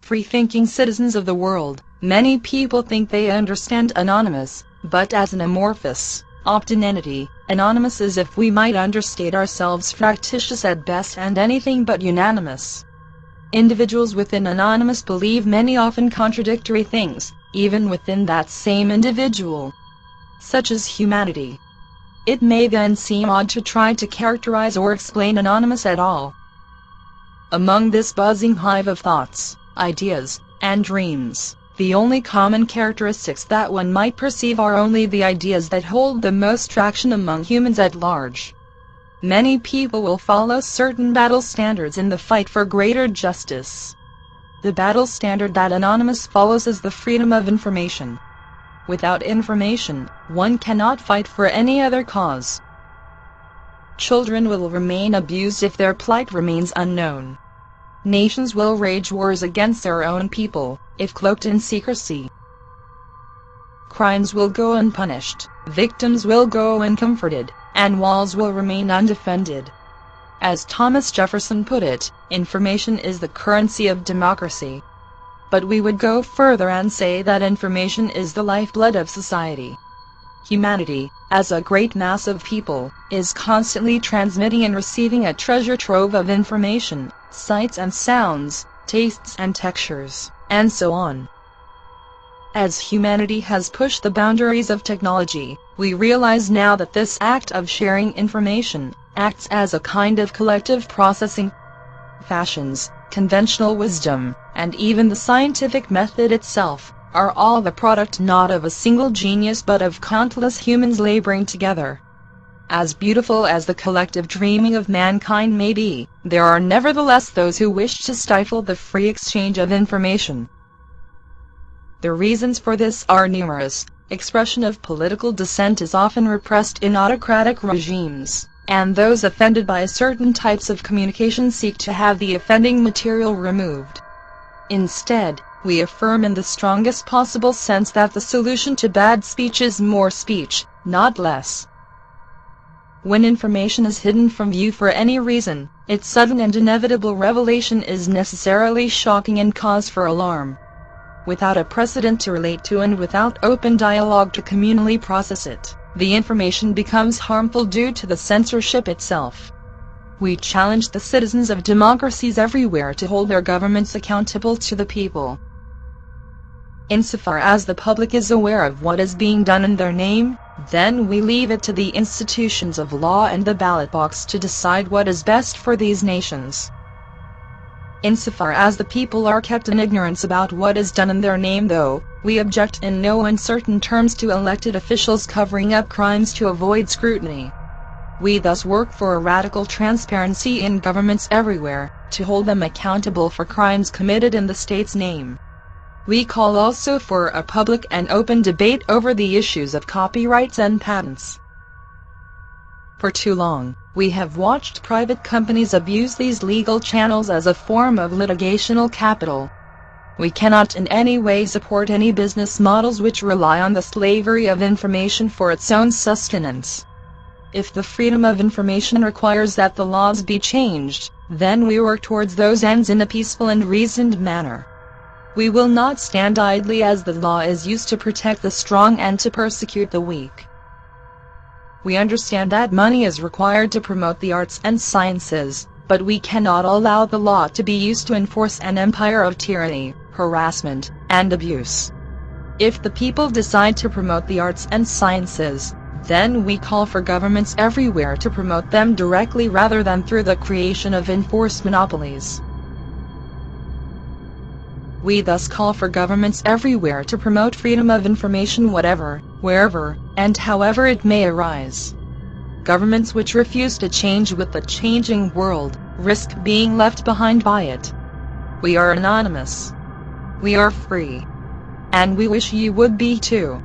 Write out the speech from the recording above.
free-thinking citizens of the world, many people think they understand anonymous, but as an amorphous, opt-in entity, anonymous is, if we might understate ourselves, fractitious at best and anything but unanimous. Individuals within anonymous believe many often contradictory things, even within that same individual, such as humanity. It may then seem odd to try to characterize or explain anonymous at all. Among this buzzing hive of thoughts, ideas, and dreams, the only common characteristics that one might perceive are only the ideas that hold the most traction among humans at large. Many people will follow certain battle standards in the fight for greater justice. The battle standard that anonymous follows is the freedom of information. Without information, one cannot fight for any other cause. Children will remain abused if their plight remains unknown. Nations will wage wars against their own people, if cloaked in secrecy. Crimes will go unpunished, victims will go uncomforted, and walls will remain undefended. As Thomas Jefferson put it, information is the currency of democracy. But we would go further and say that information is the lifeblood of society. Humanity, as a great mass of people, is constantly transmitting and receiving a treasure trove of information, sights and sounds, tastes and textures, and so on. As humanity has pushed the boundaries of technology, we realize now that this act of sharing information acts as a kind of collective processing. Fashions, conventional wisdom, and even the scientific method itself are all the product not of a single genius but of countless humans laboring together. As beautiful as the collective dreaming of mankind may be, there are nevertheless those who wish to stifle the free exchange of information. The reasons for this are numerous. Expression of political dissent is often repressed in autocratic regimes, and those offended by certain types of communication seek to have the offending material removed. Instead, we affirm in the strongest possible sense that the solution to bad speech is more speech, not less. When information is hidden from view for any reason, its sudden and inevitable revelation is necessarily shocking and cause for alarm. Without a precedent to relate to and without open dialogue to communally process it, the information becomes harmful due to the censorship itself. We challenge the citizens of democracies everywhere to hold their governments accountable to the people. Insofar as the public is aware of what is being done in their name, then we leave it to the institutions of law and the ballot box to decide what is best for these nations. Insofar as the people are kept in ignorance about what is done in their name, though, we object in no uncertain terms to elected officials covering up crimes to avoid scrutiny. We thus work for a radical transparency in governments everywhere, to hold them accountable for crimes committed in the state's name. We call also for a public and open debate over the issues of copyrights and patents. For too long, we have watched private companies abuse these legal channels as a form of litigational capital. We cannot in any way support any business models which rely on the slavery of information for its own sustenance. If the freedom of information requires that the laws be changed, then we work towards those ends in a peaceful and reasoned manner. We will not stand idly as the law is used to protect the strong and to persecute the weak. We understand that money is required to promote the arts and sciences, but we cannot allow the law to be used to enforce an empire of tyranny, harassment, and abuse. If the people decide to promote the arts and sciences, then we call for governments everywhere to promote them directly rather than through the creation of enforced monopolies. We thus call for governments everywhere to promote freedom of information whatever, wherever, and however it may arise. Governments which refuse to change with the changing world, risk being left behind by it. We are anonymous. We are free. And we wish you would be too.